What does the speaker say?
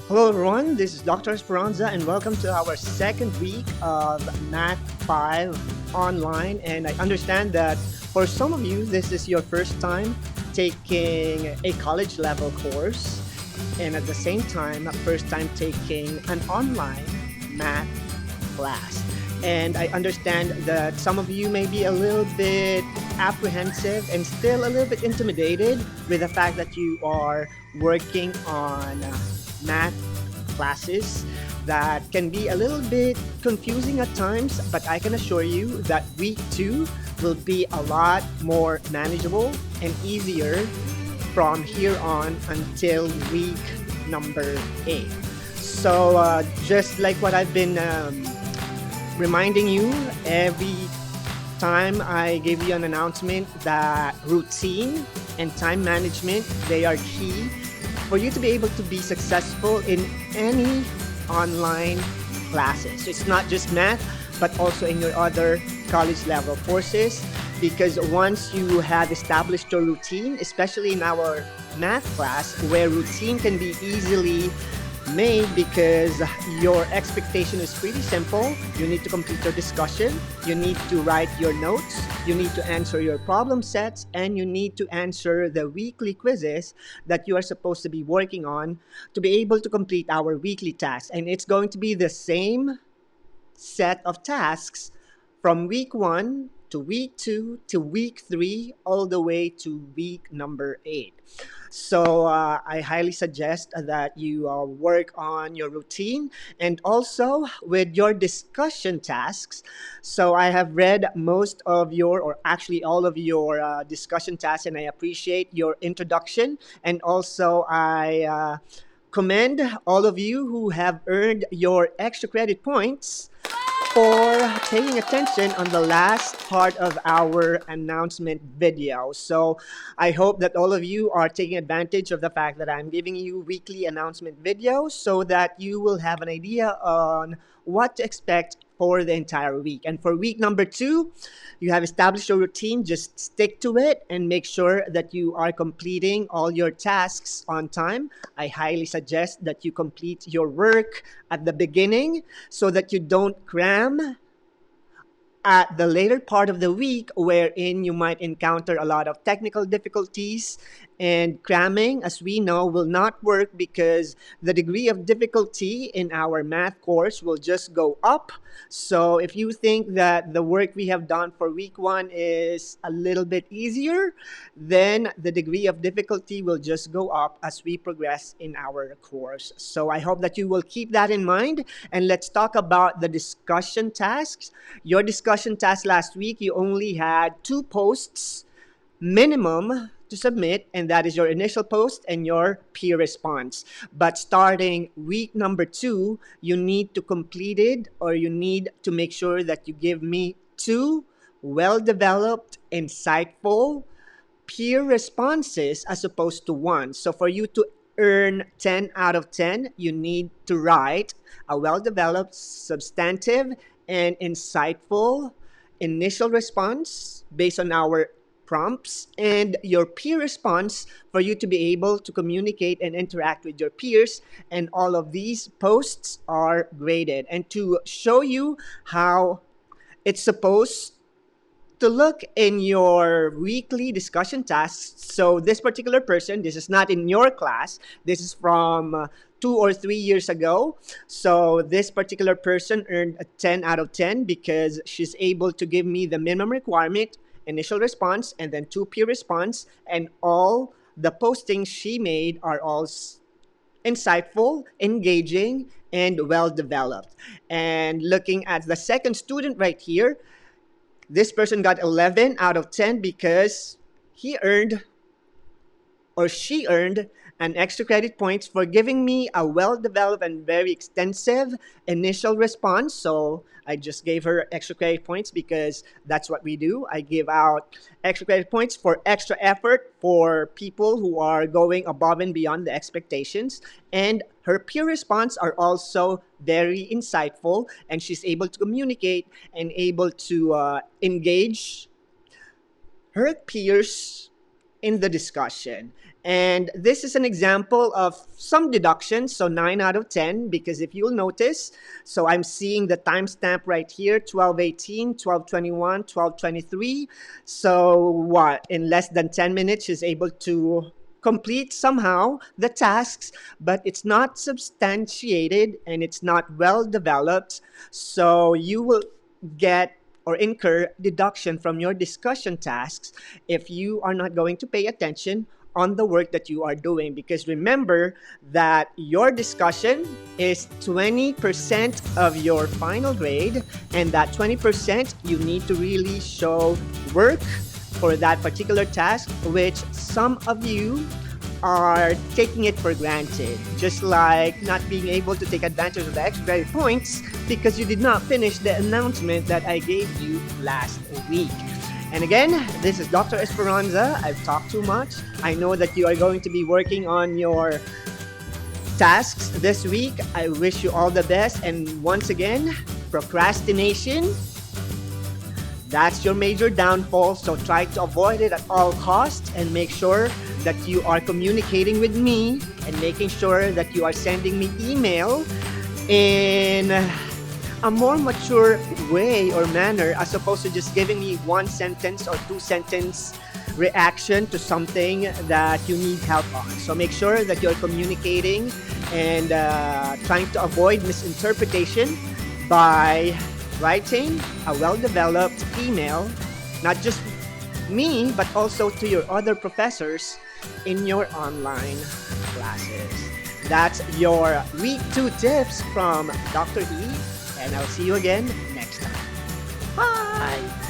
Hello, everyone. This is Dr. Esperanza, and welcome to our second week of Math 5 online. And I understand that for some of you, this is your first time taking a college level course, and at the same time, first time taking an online math class. And I understand that some of you may be a little bit apprehensive and still a little bit intimidated with the fact that you are working on math classes that can be a little bit confusing at times, but I can assure you that week two will be a lot more manageable and easier from here on until week number 8. So, just like what I've been reminding you every time I give you an announcement, that routine and time management, they are key for you to be able to be successful in any online classes. So it's not just math, but also in your other college level courses. Because once you have established your routine, especially in our math class, where routine can be easily made because your expectation is pretty simple. You need to complete your discussion, you need to write your notes, you need to answer your problem sets, and you need to answer the weekly quizzes that you are supposed to be working on to be able to complete our weekly tasks. And it's going to be the same set of tasks from week 1 to week 2 to week 3 all the way to week number 8. So I highly suggest that you work on your routine and also with your discussion tasks. So I have read most of your, or actually all of your discussion tasks, and I appreciate your introduction. And also, I commend all of you who have earned your extra credit points for paying attention on the last part of our announcement video. So I hope that all of you are taking advantage of the fact that I'm giving you weekly announcement videos so that you will have an idea on what to expect for the entire week. And for week number 2, you have established your routine. Just stick to it and make sure that you are completing all your tasks on time. I highly suggest that you complete your work at the beginning so that you don't cram at the later part of the week, wherein you might encounter a lot of technical difficulties. And cramming, as we know, will not work because the degree of difficulty in our math course will just go up. So if you think that the work we have done for week 1 is a little bit easier, then the degree of difficulty will just go up as we progress in our course. So I hope that you will keep that in mind. And let's talk about the discussion tasks. Your discussion task last week, you only had 2 posts minimum to submit, and that is your initial post and your peer response. But starting week number 2, you need to complete it, or you need to make sure that you give me 2 well developed, insightful peer responses as opposed to one. So for you to earn 10 out of 10, you need to write a well developed, substantive, and insightful initial response based on our prompts, and your peer response for you to be able to communicate and interact with your peers. And all of these posts are graded. And to show you how it's supposed to look in your weekly discussion tasks. So this particular person, this is not in your class. This is from 2 or 3 years ago. So this particular person earned a 10 out of 10 because she's able to give me the minimum requirement, initial response, and then 2 peer response. And all the postings she made are all insightful, engaging, and well developed. And looking at the second student right here, this person got 11 out of 10 because he earned, or she earned, an extra credit points for giving me a well-developed and very extensive initial response. So I just gave her extra credit points because that's what we do. I give out extra credit points for extra effort for people who are going above and beyond the expectations. And her peer response are also very insightful, and she's able to communicate and able to engage her peers in the discussion. And this is an example of some deductions, so 9 out of 10, because if you'll notice, so I'm seeing the timestamp right here, 12:18, 12:21, 12:23. So what, in less than 10 minutes, she's able to complete somehow the tasks, but it's not substantiated and it's not well developed. So you will get or incur deduction from your discussion tasks if you are not going to pay attention on the work that you are doing. Because remember that your discussion is 20% of your final grade, and that 20% you need to really show work for that particular task, which some of you are taking it for granted. Just like not being able to take advantage of the extra credit points because you did not finish the announcement that I gave you last week. And again, this is Dr. Esperanza. I've talked too much. I know that you are going to be working on your tasks this week. I wish you all the best. And once again, procrastination, that's your major downfall. So try to avoid it at all costs and make sure that you are communicating with me and making sure that you are sending me email in a more mature way or manner, as opposed to just giving me one sentence or two sentence reaction to something that you need help on. So make sure that you're communicating and trying to avoid misinterpretation by writing a well-developed email, not just me, but also to your other professors in your online classes. That's your week 2 tips from Dr. E, and I'll see you again next time. Bye!